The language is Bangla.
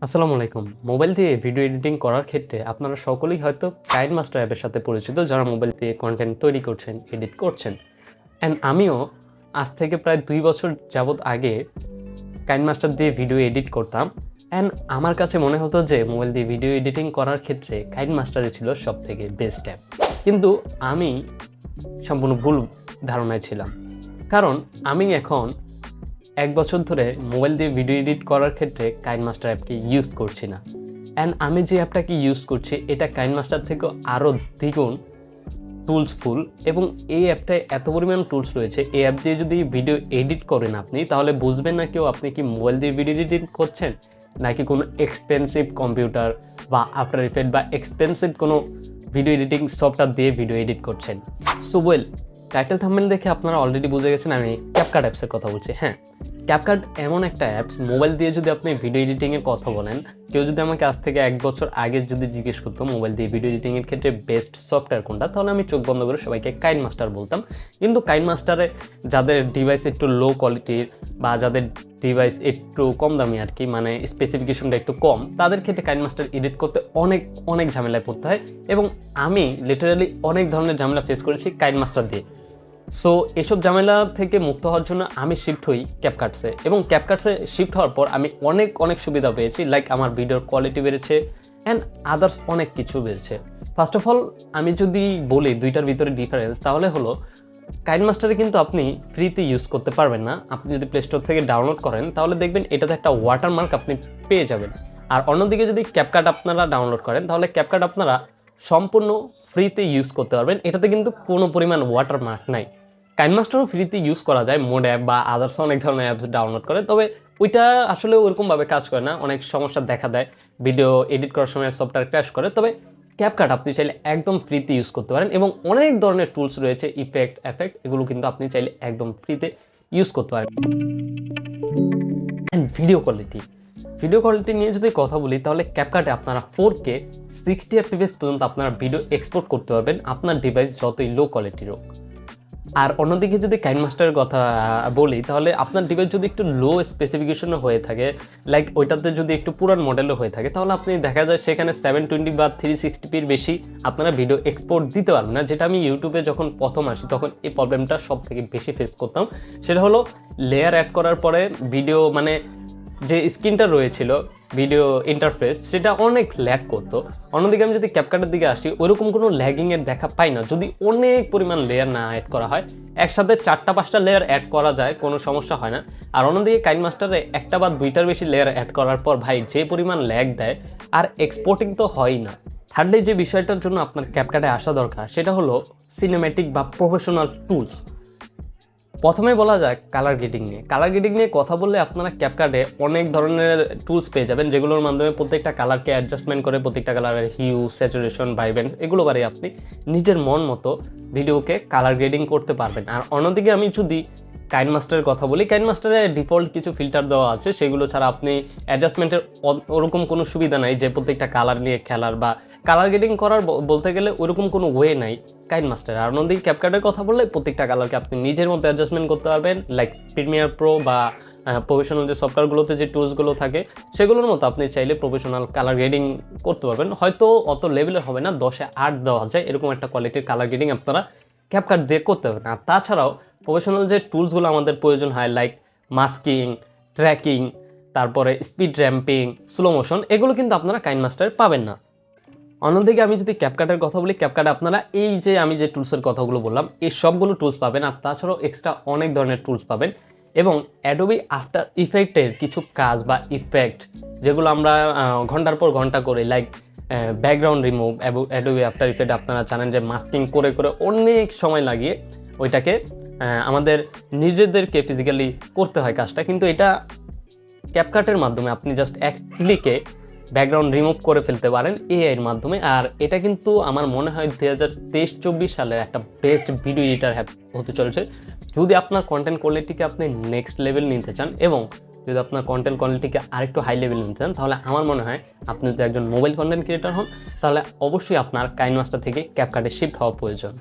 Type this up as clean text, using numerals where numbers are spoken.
আসসালামু আলাইকুম। মোবাইল দিয়ে ভিডিও এডিটিং করার ক্ষেত্রে আপনারা সকলেই হয়তো KineMaster অ্যাপের সাথে পরিচিত, যারা মোবাইল দিয়ে কন্টেন্ট তৈরি করছেন, এডিট করছেন। অ্যান্ড আমিও আজ থেকে প্রায় ২ বছর যাবৎ আগে KineMaster দিয়ে ভিডিও এডিট করতাম। অ্যান্ড আমার কাছে মনে হতো যে মোবাইল দিয়ে ভিডিও এডিটিং করার ক্ষেত্রে KineMaster ছিল সবথেকে বেস্ট অ্যাপ। কিন্তু আমি সম্পূর্ণ ভুল ধারণায় ছিলাম। কারণ আমি এখন ১ বছর ধরে মোবাইল দিয়ে ভিডিও এডিট করার ক্ষেত্রে KineMaster অ্যাপকে ইউজ করছি না। অ্যান্ড আমি যে অ্যাপটাকে ইউজ করছি এটা KineMaster থেকেও আরও দ্বিগুণ টুলসফুল, এবং এই অ্যাপটায় এত পরিমাণ টুলস রয়েছে। এই অ্যাপ দিয়ে যদি ভিডিও এডিট করেন আপনি, তাহলে বুঝবেন না কেউ আপনি কি মোবাইল দিয়ে ভিডিও এডিট করছেন নাকি কোনো এক্সপেন্সিভ কম্পিউটার বা আফটার ইফেক্ট বা এক্সপেন্সিভ কোনো ভিডিও এডিটিং সফটওয়্যার দিয়ে ভিডিও এডিট করছেন। সো ওয়েল, টাইটেল থাম্বনেল দেখে আপনারা অলরেডি বুঝে গেছেন আমি ক্যাপকাট অ্যাপসের কথা বলছি। হ্যাঁ, ক্যাপকাট এমন একটা অ্যাপস, মোবাইল দিয়ে যদি আপনি ভিডিও এডিটিংয়ের কথা বলেন, কেউ যদি আমাকে আজ থেকে ১ বছর আগে যদি জিজ্ঞেস করতো মোবাইল দিয়ে ভিডিও এডিটিংয়ের ক্ষেত্রে বেস্ট সফটওয়্যার কোনটা, তাহলে আমি চোখ বন্ধ করে সবাইকে KineMaster বলতাম। কিন্তু KineMasterে যাদের ডিভাইস একটু লো কোয়ালিটির বা যাদের ডিভাইস একটু কম দামি আর কি, মানে স্পেসিফিকেশনটা একটু কম, তাদের ক্ষেত্রে KineMaster এডিট করতে অনেক ঝামেলায় পড়তে হয়। এবং আমি লিটারালি অনেক ধরনের ঝামেলা ফেস করেছি KineMaster দিয়ে। সো এসব ঝামেলা থেকে মুক্ত হওয়ার জন্য আমি শিফট হই ক্যাপকাটসে, এবং ক্যাপকাটসে শিফট হওয়ার পর আমি অনেক সুবিধা পেয়েছি। লাইক আমার ভিডিওর কোয়ালিটি বেড়েছে অ্যান্ড আদার্স অনেক কিছু বেড়েছে। ফার্স্ট অফ অল আমি যদি বলি দুইটার ভিতরে ডিফারেন্স, তাহলে হলো KineMasterে কিন্তু আপনি ফ্রিতে ইউজ করতে পারবেন না। আপনি যদি প্লে স্টোর থেকে ডাউনলোড করেন তাহলে দেখবেন এটাতে একটা ওয়াটারমার্ক আপনি পেয়ে যাবেন। আর অন্যদিকে যদি ক্যাপকাট আপনারা ডাউনলোড করেন তাহলে ক্যাপকাট আপনারা সম্পূর্ণ ফ্রিতে ইউজ করতে পারবেন। এটাতে কিন্তু কোনো পরিমাণ ওয়াটারমার্ক নাই। KineMasterও ফ্রিতে ইউজ করা যায়, মোড অ্যাপ বা আদার্স অনেক ধরনের অ্যাপস ডাউনলোড করে, তবে ওইটা আসলে ওরকমভাবে কাজ করে না, অনেক সমস্যা দেখা দেয়, ভিডিও এডিট করার সময় সফটওয়্যার ক্র্যাশ করে। তবে ক্যাপকাট আপনি চাইলে একদম ফ্রিতে ইউজ করতে পারেন, এবং অনেক ধরনের টুলস রয়েছে, এফেক্ট এগুলো কিন্তু আপনি চাইলে একদম ফ্রিতে ইউজ করতে পারেন। অ্যান্ড ভিডিও কোয়ালিটি নিয়ে যদি কথা বলি, তাহলে ক্যাপকাটে আপনারা 4K 60 FPS পর্যন্ত আপনারা ভিডিও এক্সপোর্ট করতে পারবেন, আপনার ডিভাইস যতই লো কোয়ালিটির হোক। আর অন্যদিকে যদি KineMasterের কথা বলি, তাহলে আপনার ডিভাইস যদি একটু লো স্পেসিফিকেশনও হয়ে থাকে, লাইক ওইটাতে যদি একটু পুরান মডেলও হয়ে থাকে, তাহলে আপনি দেখা যায় সেখানে 720 বা 360pর বেশি আপনারা ভিডিও এক্সপোর্ট দিতে পারবেন না। যেটা আমি ইউটিউবে যখন প্রথম আসি তখন এই প্রবলেমটা সব থেকে বেশি ফেস করতাম। সেটা হলো লেয়ার অ্যাড করার পরে ভিডিও, মানে যে স্ক্রিনটা রয়েছিল ভিডিও ইন্টারফেস, সেটা অনেক ল্যাগ করতো। অন্যদিকে আমি যদি ক্যাপকাটের দিকে আসি, ওইরকম কোনো ল্যাগিংয়ের দেখা পাই না যদি অনেক পরিমাণ লেয়ার না অ্যাড করা হয়। একসাথে 4টা-5টা লেয়ার অ্যাড করা যায়, কোনো সমস্যা হয় না। আর অন্যদিকে KineMasterে 1টা বা 2টার বেশি লেয়ার অ্যাড করার পর ভাই যে পরিমাণ ল্যাগ দেয়, আর এক্সপোর্টিং তো হয়ই না। থার্ডলি যে বিষয়টার জন্য আপনার ক্যাপকাটে আসা দরকার, সেটা হলো সিনেম্যাটিক বা প্রফেশনাল টুলস। প্রথমে বলা যাক কালার গ্রেডিং নিয়ে কথা বললে আপনারা ক্যাপকাটে অনেক ধরনের টুলস পেয়ে যাবেন, যেগুলোর মাধ্যমে প্রত্যেকটা কালারকে অ্যাডজাস্টমেন্ট করে প্রত্যেকটা কালারের হিউ, স্যাচুরেশন, ভাইব্রেন্স এগুলো বাড়িয়ে আপনি নিজের মন মতো ভিডিওকে কালার গ্রেডিং করতে পারবেন। আর অন্যদিকে আমি যদি KineMasterের কথা বলি, KineMasterে ডিফল্ট কিছু ফিল্টার দেওয়া আছে, সেগুলো ছাড়া আপনি অ্যাডজাস্টমেন্টের ওরকম কোনো সুবিধা নাই যে প্রত্যেকটা কালার নিয়ে খেলার বা কালার গ্রেডিং করার বলতে গেলে ওরকম কোনো ওয়ে নাই KineMaster। আর অন্যদিকে ক্যাপকাটের কথা বললে প্রত্যেকটা কালারকে আপনি নিজের মতো অ্যাডজাস্টমেন্ট করতে পারবেন, লাইক প্রিমিয়ার প্রো বা প্রফেশনাল যে সফটওয়্যারগুলোতে যে টুলসগুলো থাকে সেগুলোর মতো আপনি চাইলে প্রফেশনাল কালার গ্রেডিং করতে পারবেন। হয়তো অত লেভেলের হবে না, 10-এ 8 দেওয়া যায়, এরকম একটা কোয়ালিটির কালার গ্রেডিং আপনারা ক্যাপকাট দিয়ে করতে পারবেন। আর তাছাড়াও প্রফেশনাল যে টুলসগুলো আমাদের প্রয়োজন হয়, লাইক মাস্কিং, ট্র্যাকিং, তারপরে স্পিড র্যাম্পিং, স্লো মোশন, এগুলো কিন্তু আপনারা KineMasterে পাবেন না। অন্যদিকে আমি যদি ক্যাপকাটের কথা বলি, ক্যাপকাটে আপনারা এই যে আমি যে টুলসের কথাগুলো বললাম এই সবগুলো টুলস পাবেন, আর তাছাড়াও এক্সট্রা অনেক ধরনের টুলস পাবেন। এবং অ্যাডোবি আফটার ইফেক্টের কিছু কাজ বা ইফেক্ট যেগুলো আমরা ঘন্টার পর ঘন্টা করে, লাইক ব্যাকগ্রাউন্ড রিমুভ, এবং অ্যাডোবি আফটার ইফেক্ট আপনারা জানেন যে মাস্কিং করে অনেক সময় লাগিয়ে ওইটাকে আমাদের নিজেদেরকে ফিজিক্যালি করতে হয় কাজটা, কিন্তু এটা ক্যাপকাটের মাধ্যমে আপনি জাস্ট এক ক্লিকে ব্যাকগ্রাউন্ড রিমুভ করে ফেলতে পারেন এআইয়ের মাধ্যমে। আর এটা কিন্তু আমার মনে হয় 2023-24 সালের একটা বেস্ট ভিডিও এডিটার অ্যাপ হতে চলেছে। যদি আপনার কন্টেন্ট কোয়ালিটিকে আপনি নেক্সট লেভেল নিতে চান, এবং যদি আপনার কন্টেন্ট কোয়ালিটিকে আরেকটু হাই লেভেল নিতে চান, তাহলে আমার মনে হয় আপনি যদি একজন মোবাইল কন্টেন্ট ক্রিয়েটার হন, তাহলে অবশ্যই আপনার KineMaster থেকে ক্যাপকাটে শিফট হওয়া প্রয়োজন।